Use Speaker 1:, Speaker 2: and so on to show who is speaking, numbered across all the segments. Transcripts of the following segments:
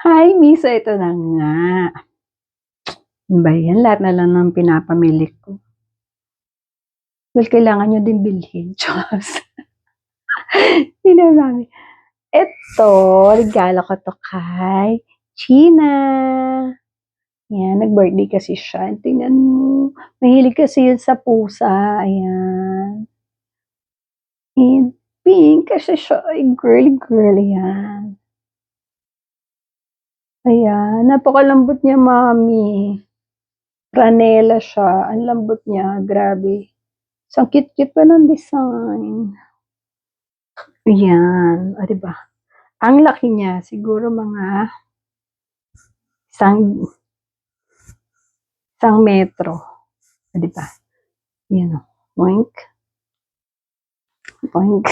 Speaker 1: Hi, Misa, ito na nga. Ano ba yan? Lahat na lang ng pinapamili ko. Well, kailangan nyo din bilhin. Diyos. Hindi na mami. Ito, regalo ko to kay China. Yan, nag-birthday kasi siya. Tingnan mo. Mahilig kasi yun sa pusa. Ayan. And pink kasi siya. Ay, girly. Yan. Ayan. Napakalambot niya, mami. Franela siya. Ang lambot niya. Grabe. So, ang cute-cute pa ng design. Ayan. O, diba? Ang laki niya. Siguro mga isang metro. O, diba? Yan o. Boink. Boink.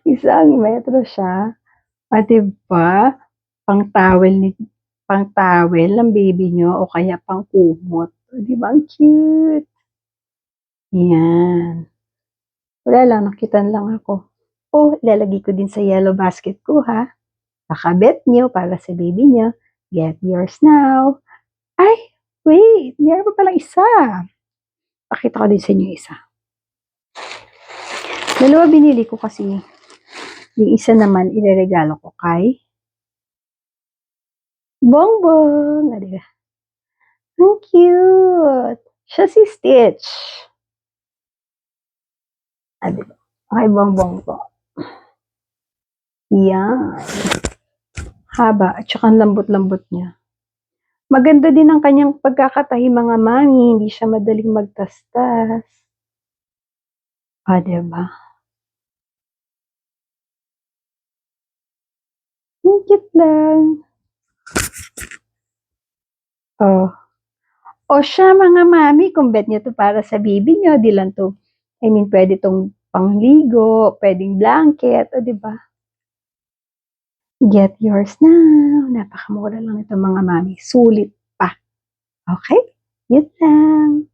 Speaker 1: Isang metro siya. O, diba? Pang towel ng baby nyo o kaya pang kumot. O, diba? Ang cute. Yan. Wala lang. Nakitan lang ako. Oh, ilalagay ko din sa yellow basket ko, ha? Pakabit nyo para sa baby nyo. Get yours now. Ay, wait. Meron pa palang isa. Pakita ko din sa inyo isa. Dalawa binili ko kasi. Yung isa naman, ireregalo ko kay Bongbong. Adiba? Ang cute. Siya si Stitch. Adiba? Kay Bongbong po. Yan. Haba. At saka ang lambot-lambot niya. Maganda din ang kanyang pagkakatahi, mga mami. Hindi siya madaling magtastas. Diba? Ang cute lang. Oh. O siya, mga mami, kung bet niyo to para sa baby niyo, di lang to, pwede tong pangligo, pwedeng blanket, o diba? Get yours now. Napakamura lang ito, mga mami. Sulit pa. Okay? Yun lang.